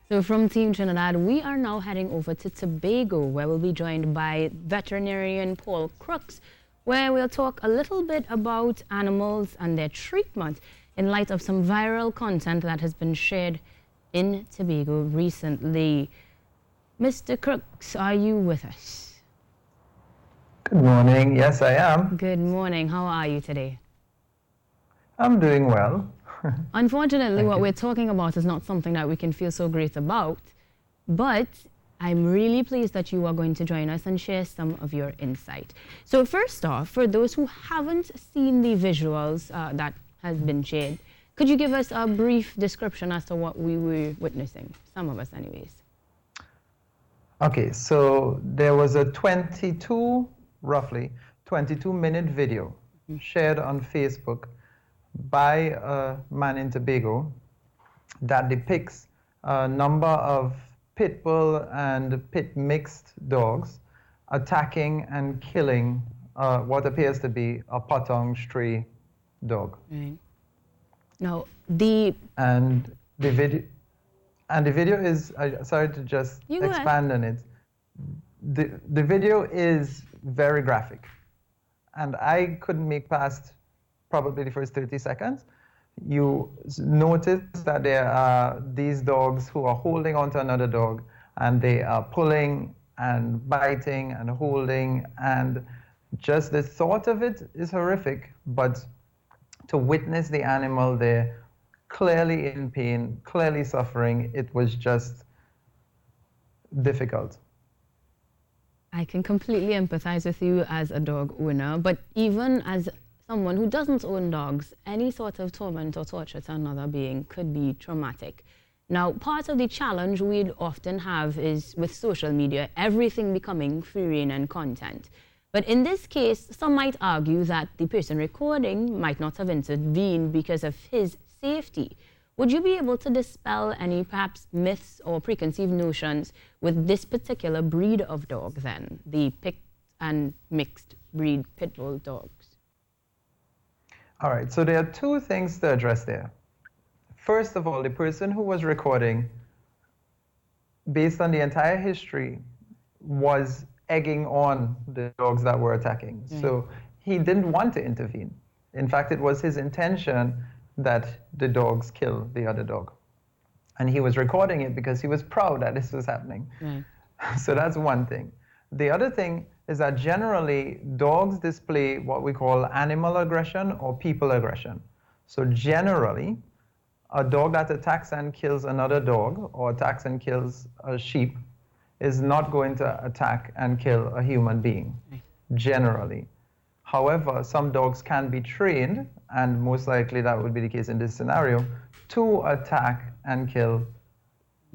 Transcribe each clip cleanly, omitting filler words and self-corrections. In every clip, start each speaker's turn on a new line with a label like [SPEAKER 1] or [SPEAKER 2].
[SPEAKER 1] So from Team Trinidad, we are now heading over to Tobago, where we'll be joined by veterinarian Paul Crooks, where we'll talk a little bit about animals and their treatment in light of some viral content that has been shared in Tobago recently. Mr. Crooks, are you with us?
[SPEAKER 2] Good morning. Yes, I am.
[SPEAKER 1] Good morning. How are you today?
[SPEAKER 2] I'm doing well.
[SPEAKER 1] Unfortunately, what we're talking about is not something that we can feel so great about, but I'm really pleased that you are going to join us and share some of your insight. So first off, for those who haven't seen the visuals that has been shared, could you give us a brief description as to what we were witnessing? Some of us anyways.
[SPEAKER 2] Okay, so there was a roughly 22-minute video shared on Facebook by a man in Tobago that depicts a number of pit bull and pit mixed dogs attacking and killing what appears to be a patong stray dog.
[SPEAKER 1] Right. Now, the
[SPEAKER 2] video is, sorry to just expand on it. The video is very graphic, and I couldn't make past probably the first 30 seconds. You notice that there are these dogs who are holding onto another dog, and they are pulling and biting and holding, and just the thought of it is horrific, but to witness the animal there clearly in pain, clearly suffering, it was just difficult.
[SPEAKER 1] I can completely empathize with you as a dog owner, but even as someone who doesn't own dogs, any sort of torment or torture to another being could be traumatic. Now, part of the challenge we'd often have is with social media, everything becoming free reign and content. But in this case, some might argue that the person recording might not have intervened because of his safety. Would you be able to dispel any perhaps myths or preconceived notions with this particular breed of dog then, the picked and mixed breed pit bull dogs?
[SPEAKER 2] All right, so there are two things to address there. First of all, the person who was recording, based on the entire history, was egging on the dogs that were attacking.
[SPEAKER 1] Right.
[SPEAKER 2] So he didn't want to intervene. In fact, it was his intention that the dogs kill the other dog. And he was recording it because he was proud that this was happening.
[SPEAKER 1] Right.
[SPEAKER 2] So that's one thing. The other thing is that generally dogs display what we call animal aggression or people aggression. So generally, a dog that attacks and kills another dog or attacks and kills a sheep is not going to attack and kill a human being, generally. However, some dogs can be trained, and most likely that would be the case in this scenario, to attack and kill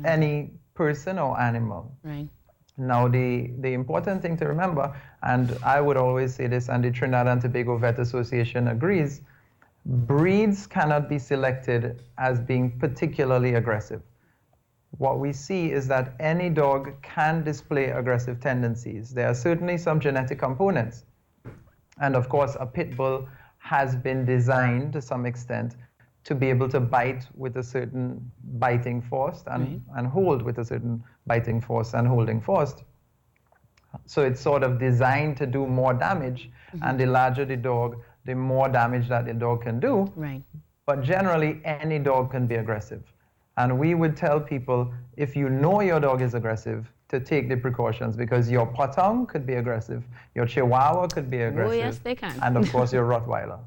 [SPEAKER 2] any person or animal.
[SPEAKER 1] Right.
[SPEAKER 2] Now, the important thing to remember, and I would always say this, and the Trinidad and Tobago Vet Association agrees, breeds cannot be selected as being particularly aggressive. What we see is that any dog can display aggressive tendencies. There are certainly some genetic components. And of course, a pit bull has been designed to some extent to be able to bite with a certain biting force and hold with a certain biting force and holding force. So it's sort of designed to do more damage, and the larger the dog, the more damage that the dog can do.
[SPEAKER 1] Right.
[SPEAKER 2] But generally, any dog can be aggressive. And we would tell people, if you know your dog is aggressive, to take the precautions, because your patong could be aggressive, your chihuahua could be aggressive.
[SPEAKER 1] Oh, yes, they can.
[SPEAKER 2] And of course, your Rottweiler.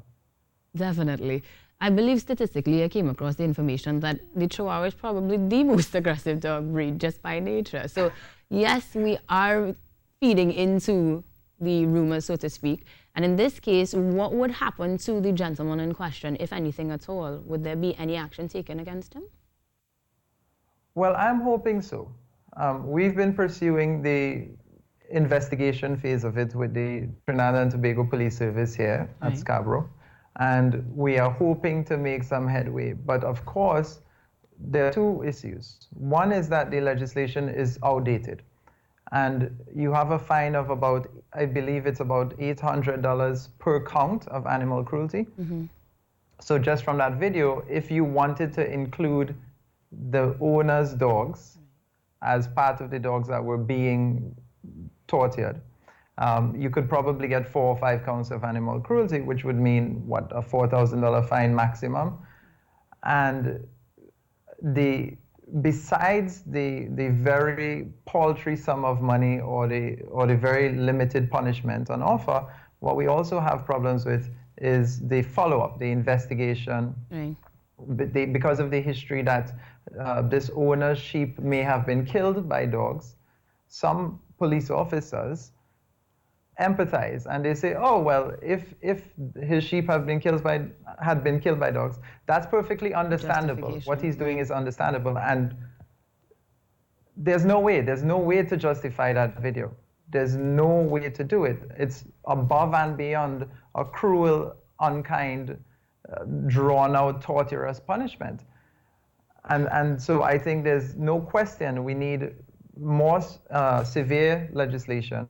[SPEAKER 1] Definitely. I believe statistically I came across the information that the Chihuahua is probably the most aggressive dog breed just by nature. So yes, we are feeding into the rumors, so to speak. And in this case, what would happen to the gentleman in question, if anything at all? Would there be any action taken against him?
[SPEAKER 2] Well, I'm hoping so. We've been pursuing the investigation phase of it with the Trinidad and Tobago Police Service here at Scarborough. And we are hoping to make some headway. But of course, there are two issues. One is that the legislation is outdated. And you have a fine of about, I believe it's about $800 per count of animal cruelty. So just from that video, if you wanted to include the owner's dogs as part of the dogs that were being tortured, you could probably get 4 or 5 counts of animal cruelty, which would mean, what, a $4,000 fine maximum. And besides the very paltry sum of money or the very limited punishment on offer, what we also have problems with is the follow-up, the investigation.
[SPEAKER 1] Right.
[SPEAKER 2] Because of the history that this owner's sheep may have been killed by dogs, some police officers empathize and they say, oh, well, if his sheep had been killed by dogs, that's perfectly understandable. What he's doing is understandable, and there's no way to justify that video. There's no way to do it. It's above and beyond a cruel, unkind, drawn out, torturous punishment. And so I think there's no question we need more severe legislation,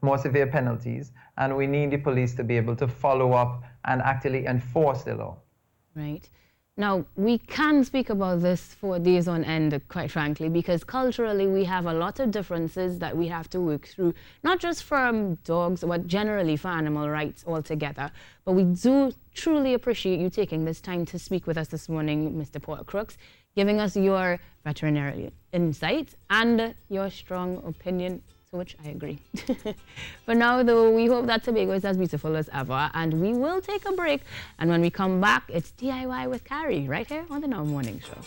[SPEAKER 2] more severe penalties, and we need the police to be able to follow up and actually enforce the law.
[SPEAKER 1] Right. Now, we can speak about this for days on end, quite frankly, because culturally we have a lot of differences that we have to work through, not just for dogs, but generally for animal rights altogether. But we do truly appreciate you taking this time to speak with us this morning, Mr. Paul Crooks, giving us your veterinary insight and your strong opinion, to which I agree. For now, though, we hope that Tobago is as beautiful as ever, and we will take a break. And when we come back, it's DIY with Carrie, right here on the Now Morning Show.